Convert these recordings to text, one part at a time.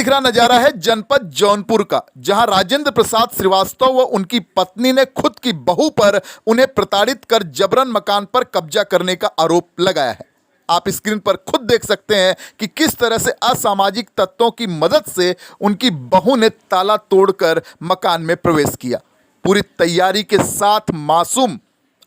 दिख रहा नजारा है जनपद जौनपुर का, जहां राजेंद्र प्रसाद श्रीवास्तव व उनकी पत्नी ने खुद की बहू पर उन्हें प्रताड़ित कर जबरन मकान पर कब्जा करने का आरोप लगाया है। आप स्क्रीन पर खुद देख सकते हैं कि किस तरह से असामाजिक तत्वों की मदद से उनकी बहू ने ताला तोड़कर मकान में प्रवेश किया, पूरी तैयारी के साथ। मासूम,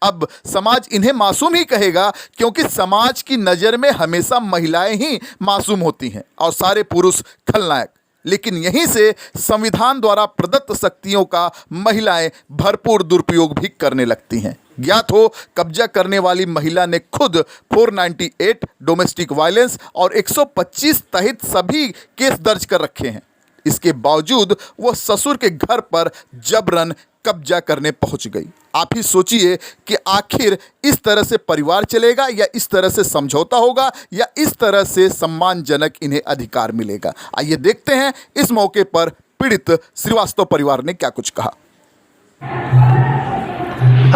अब समाज इन्हें मासूम ही कहेगा, क्योंकि समाज की नज़र में हमेशा महिलाएं ही मासूम होती हैं और सारे पुरुष खलनायक। लेकिन यहीं से संविधान द्वारा प्रदत्त शक्तियों का महिलाएं भरपूर दुरुपयोग भी करने लगती हैं। ज्ञात हो, कब्जा करने वाली महिला ने खुद 498 डोमेस्टिक वायलेंस और 125 तहत सभी केस दर्ज कर रखे हैं। इसके बावजूद वो ससुर के घर पर जबरन कब्जा करने पहुंच गई। आप ही सोचिए कि आखिर इस तरह से परिवार चलेगा, या इस तरह से समझौता होगा, या इस तरह से सम्मानजनक इन्हें अधिकार मिलेगा। आइए देखते हैं इस मौके पर पीड़ित श्रीवास्तव परिवार ने क्या कुछ कहा।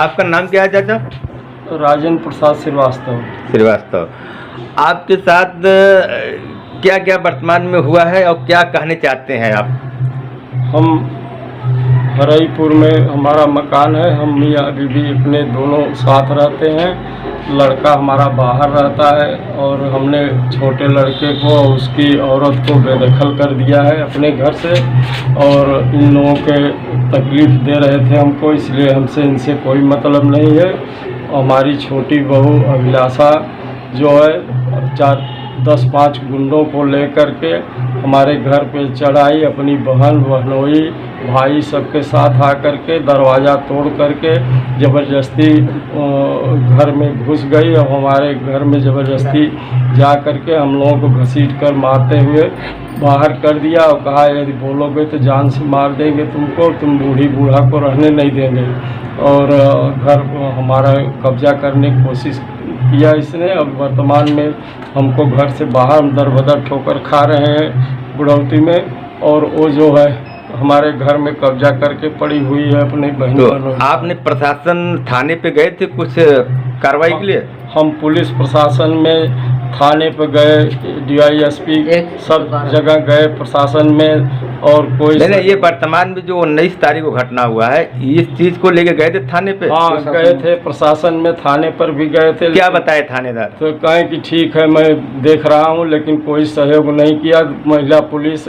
आपका नाम क्या है चाचा? राजेंद्र प्रसाद श्रीवास्तव। आपके साथ क्या क्या वर्तमान में हुआ है और क्या कहने चाहते हैं आप? हम हरईपुर में हमारा मकान है। हम मियाँ बीवी अपने दोनों साथ रहते हैं। लड़का हमारा बाहर रहता है और हमने छोटे लड़के को उसकी औरत को बेदखल कर दिया है अपने घर से, और इन लोगों के तकलीफ़ दे रहे थे हमको, इसलिए हमसे इनसे कोई मतलब नहीं है। हमारी छोटी बहू अभिलाषा जो है 10-5 गुंडों को लेकर के हमारे घर पे चढ़ाई, अपनी बहन बहनोई भाई सबके साथ आकर के दरवाज़ा तोड़ करके ज़बरदस्ती घर में घुस गई और हमारे घर में ज़बरदस्ती जा करके हम लोगों को घसीट कर मारते हुए बाहर कर दिया और कहा यदि बोलोगे तो जान से मार देंगे तुमको, तुम बूढ़ी बूढ़ा को रहने नहीं देंगे। और घर हमारा कब्जा करने की कोशिश किया इसने। अब वर्तमान में हमको घर से बाहर दर-बदर ठोकर खा रहे हैं बुढ़ौती में, और वो जो है हमारे घर में कब्जा करके पड़ी हुई है अपने बहनों। तो आपने प्रशासन थाने पे गए थे कुछ कार्रवाई के लिए? हम पुलिस प्रशासन में थाने पे गए, DISP सब जगह गए प्रशासन में, और कोई नहीं, ये वर्तमान में जो 19 तारीख को घटना हुआ है, इस चीज़ को लेके गए थे थाने पे? हाँ गए थे प्रशासन में, थाने पर भी गए थे। क्या बताए थानेदार? तो कहें कि ठीक है मैं देख रहा हूँ, लेकिन कोई सहयोग नहीं किया। महिला पुलिस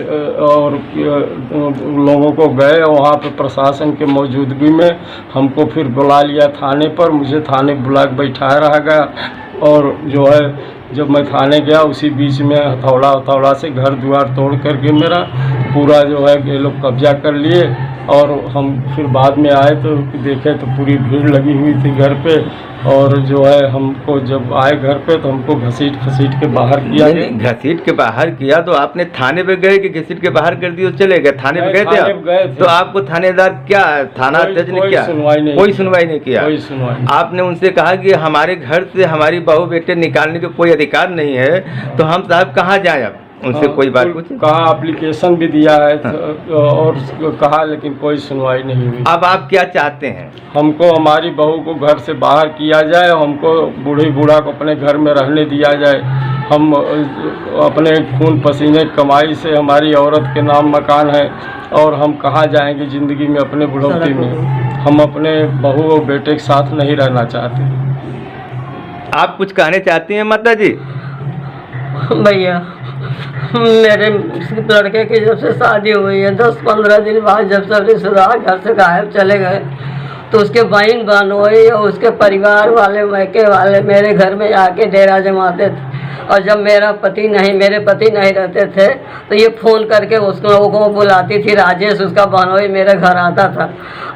और लोगों को गए, वहाँ पे प्रशासन के मौजूदगी में हमको फिर बुला लिया थाने पर। मुझे थाने बुला के बैठाया रहा गया, और जो है जब मैं थाने गया उसी बीच में हथौड़ा से घर द्वार तोड़ करके मेरा पूरा जो है ये लोग कब्जा कर लिए। और हम फिर बाद में आए तो देखे तो पूरी भीड़ लगी हुई थी घर पे, और जो है हमको जब आए घर पे तो हमको घसीट के बाहर किया। घसीट के बाहर किया तो आपने थाने पे गए कि घसीट के बाहर कर दिए चले गए? थाने पे गए थे आप? तो आपको थानेदार क्या थाना अध्यक्ष ने क्या कोई सुनवाई नहीं किया? आपने उनसे कहा कि हमारे घर से हमारी बहू बेटे निकालने के कोई अधिकार नहीं है, तो हम साहब कहाँ जाए? अब उनसे कोई बात पूछी? कहा एप्लीकेशन भी दिया है और कहा, लेकिन कोई सुनवाई नहीं हुई। अब आप क्या चाहते हैं? हमको हमारी बहू को घर से बाहर किया जाए, हमको बूढ़ी बूढ़ा को अपने घर में रहने दिया जाए। हम अपने खून पसीने कमाई से हमारी औरत के नाम मकान है, और हम कहाँ जाएंगे ज़िंदगी में अपने बुढ़ौती में। हम अपने बहू और बेटे के साथ नहीं रहना चाहते। आप कुछ कहने चाहती हैं माता जी? भैया, मेरे लड़के की जब से शादी हुई है 10-15 दिन बाद जब सब रिश्तेदार घर से गायब चले गए, तो उसके बहन बहनोई और उसके परिवार वाले मैके वाले मेरे घर में आके डेरा जमाते थे। और जब मेरे पति नहीं रहते थे तो ये फ़ोन करके उस लोगों को बुलाती थी। राजेश उसका बहनोई मेरे घर आता था,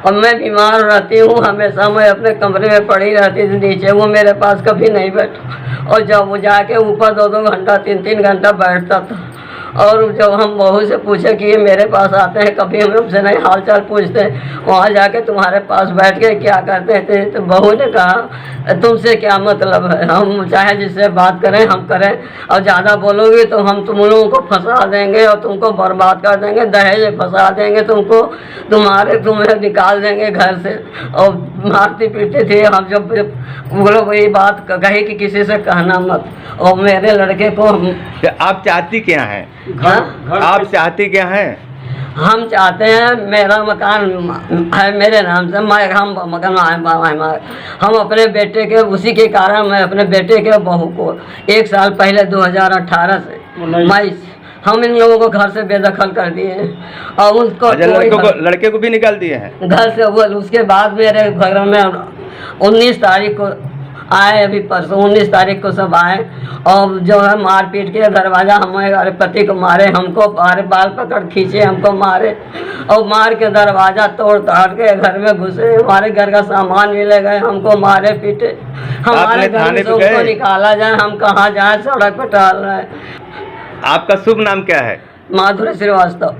और मैं बीमार रहती हूँ, हमेशा मैं अपने कमरे में पड़ी रहती थी नीचे, वो मेरे पास कभी नहीं बैठा। और जब वो जाके ऊपर 2-2 घंटा 3-3 घंटा बैठता था। और जब हम बहू से पूछे कि ये मेरे पास आते हैं, कभी हम हमसे नहीं हाल चाल पूछते, वहाँ जाके तुम्हारे पास बैठ के क्या करते थे? तो बहू ने कहा तुमसे क्या मतलब है, हम चाहे जिससे बात करें हम करें, और ज़्यादा बोलोगे तो हम तुम लोगों को फंसा देंगे और तुमको बर्बाद कर देंगे, दहेज फंसा देंगे तुमको, तुम्हें निकाल देंगे घर से। और मारती पीटती थी। हम जब वो लोग ये बात कही कि किसी से कहना मत, और मेरे लड़के को आप चाहती क्या हैं? घर आप चाहती क्या हैं? हम चाहते हैं मेरा मकान है मेरे नाम से, हम मकान हम अपने बेटे के उसी के कारण मैं अपने बेटे के बहू को 1 साल पहले 2018 से मई हम इन लोगों को घर से बेदखल कर दिए हैं और उनको लड़के को भी निकाल दिए हैं घर से। वो उसके बाद मेरे घर में 19 तारीख को आए, अभी परसों 19 तारीख को सब आए और जो है मारपीट के दरवाज़ा हमारे पति को मारे, हमको मारे, बाल पकड़ खींचे, हमको मारे और मार के दरवाज़ा तोड़ ताड़ के घर में घुसे, हमारे घर का सामान भी ले गए, हमको मारे पीटे। हमारे घर में से उनको निकाला जाए, हम कहाँ जाए, सड़क पर टहल रहे हैं। आपका शुभ नाम क्या है? माधुरी श्रीवास्तव।